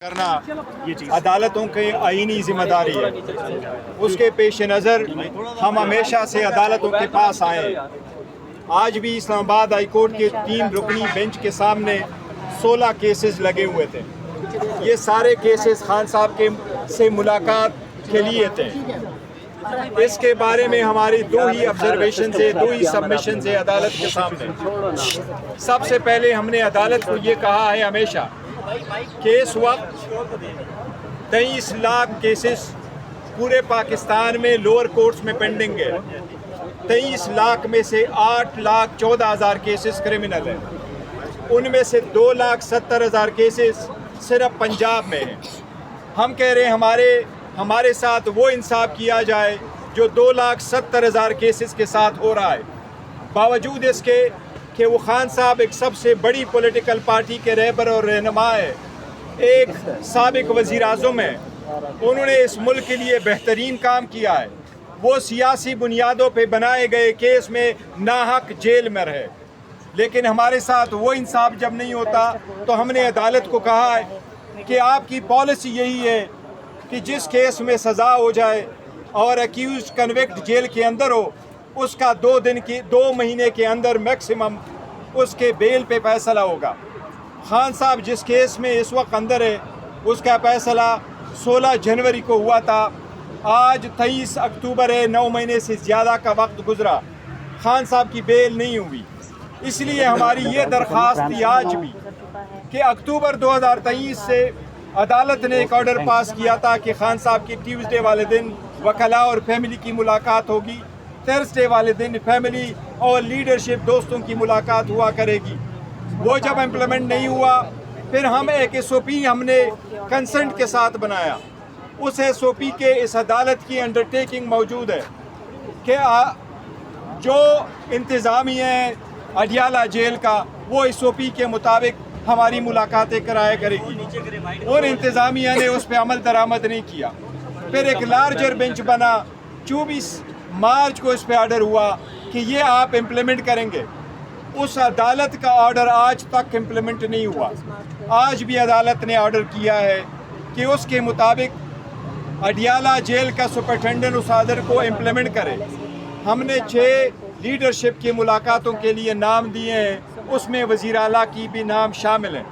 کرنا عدالتوں کی آئینی ذمہ داری ہے۔ اس کے پیش نظر ہم ہمیشہ سے عدالتوں کے پاس آئے۔ آج بھی اسلام آباد ہائی کورٹ کے 3 رکنی بینچ کے سامنے 16 کیسز لگے ہوئے تھے۔ یہ سارے کیسز خان صاحب سے ملاقات کے لیے تھے۔ اس کے بارے میں ہماری 2 ہی آبزرویشن سے 2 ہی سبمیشن سے عدالت کے سامنے۔ سب سے پہلے ہم نے عدالت کو یہ کہا ہے ہمیشہ کہ اس وقت 23 لاکھ کیسز پورے پاکستان میں لوور کورٹس میں پینڈنگ ہے۔ 23 لاکھ میں سے 8,14,000 کیسز کرمنل ہیں۔ ان میں سے 2,70,000 کیسز صرف پنجاب میں ہیں۔ ہم کہہ رہے ہیں ہمارے ساتھ وہ انصاف کیا جائے جو 2,70,000 کیسز کے ساتھ ہو رہا ہے۔ باوجود اس کے کہ وہ خان صاحب ایک سب سے بڑی پولیٹیکل پارٹی کے رہبر اور رہنما ہے، ایک سابق وزیر اعظم ہے، انہوں نے اس ملک کے لیے بہترین کام کیا ہے۔ وہ سیاسی بنیادوں پہ بنائے گئے کیس میں ناحق جیل میں رہے، لیکن ہمارے ساتھ وہ انصاف جب نہیں ہوتا تو ہم نے عدالت کو کہا ہے کہ آپ کی پالیسی یہی ہے کہ جس کیس میں سزا ہو جائے اور اکیوزڈ کنوکٹ جیل کے اندر ہو، اس کا 2 مہینے کے اندر میکسیمم اس کے بیل پہ فیصلہ ہوگا۔ خان صاحب جس کیس میں اس وقت اندر ہے، اس کا فیصلہ 16 جنوری کو ہوا تھا۔ آج 23 اکتوبر ہے، 9 مہینے سے زیادہ کا وقت گزرا، خان صاحب کی بیل نہیں ہوئی۔ اس لیے ہماری یہ درخواست تھی آج بھی کہ اکتوبر 2023 سے عدالت نے ایک آرڈر پاس کیا تھا کہ خان صاحب کی ٹیوزڈے والے دن وکلاء اور فیملی کی ملاقات ہوگی، تھرسڈے والے دن فیملی اور لیڈرشپ دوستوں کی ملاقات ہوا کرے گی۔ وہ جب امپلیمنٹ نہیں ہوا، پھر ہم ایک SOP ہم نے کنسنٹ کے ساتھ بنایا۔ اس SOP کے اس عدالت کی انڈرٹیکنگ موجود ہے کہ جو انتظامیہ ہے اڈیالہ جیل کا، وہ SOP کے مطابق ہماری ملاقاتیں کرایا کرے گی، اور انتظامیہ نے اس پہ عمل درآمد نہیں کیا۔ پھر ایک لارجر بینچ بنا، 24 مارچ کو اس پہ آرڈر ہوا کہ یہ آپ امپلیمنٹ کریں گے۔ اس عدالت کا آرڈر آج تک امپلیمنٹ نہیں ہوا۔ آج بھی عدالت نے آرڈر کیا ہے کہ اس کے مطابق اڈیالہ جیل کا سپرنٹینڈنٹ اس آرڈر کو امپلیمنٹ کرے۔ ہم نے 6 لیڈرشپ کی ملاقاتوں کے لیے نام دیے ہیں، اس میں وزیر اعلیٰ کی بھی نام شامل ہیں۔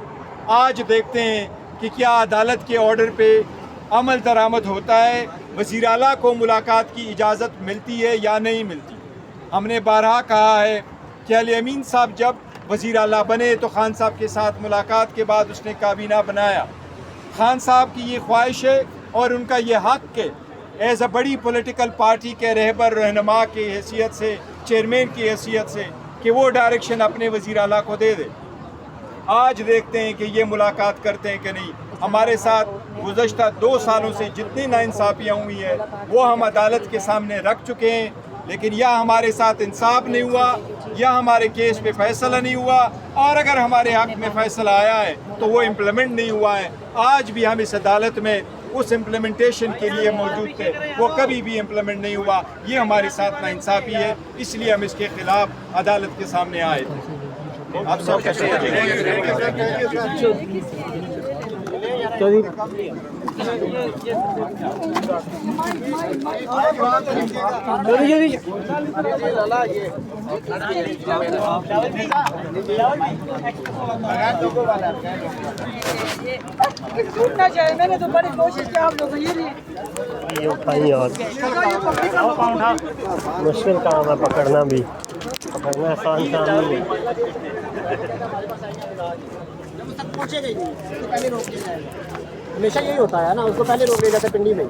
آج دیکھتے ہیں کہ کیا عدالت کے آرڈر پہ عمل درآمد ہوتا ہے، وزیر اعلیٰ کو ملاقات کی اجازت ملتی ہے یا نہیں ملتی۔ ہم نے بارہا کہا ہے کہ علی امین صاحب جب وزیر اعلیٰ بنے تو خان صاحب کے ساتھ ملاقات کے بعد اس نے کابینہ بنایا۔ خان صاحب کی یہ خواہش ہے اور ان کا یہ حق کہ ایز اے بڑی پولیٹیکل پارٹی کے رہبر رہنما کی حیثیت سے، چیئرمین کی حیثیت سے، کہ وہ ڈائریکشن اپنے وزیر اعلیٰ کو دے دے۔ آج دیکھتے ہیں کہ یہ ملاقات کرتے ہیں کہ نہیں۔ ہمارے ساتھ گزشتہ 2 سالوں سے جتنی ناانصافیاں ہوئی ہیں وہ ہم عدالت کے سامنے رکھ چکے ہیں، لیکن یا ہمارے ساتھ انصاف نہیں ہوا یا ہمارے کیس پہ فیصلہ نہیں ہوا، اور اگر ہمارے حق میں فیصلہ آیا ہے تو وہ امپلیمنٹ نہیں ہوا ہے۔ آج بھی ہم اس عدالت میں اس امپلیمنٹیشن کے لیے موجود تھے، وہ کبھی بھی امپلیمنٹ نہیں ہوا۔ یہ ہمارے ساتھ ناانصافی ہے، اس لیے ہم اس کے خلاف عدالت کے سامنے آئے تھے۔ آپ سب میں نے تو بڑی کوشش کی، آپ لوگ مشکل کام ہے پکڑنا بھی، پکڑنا آسان کام نہیں ہے۔ ہمیشہ یہی ہوتا ہے نا، اس کو پہلے روک لیا جاتا ہے پنڈی میں۔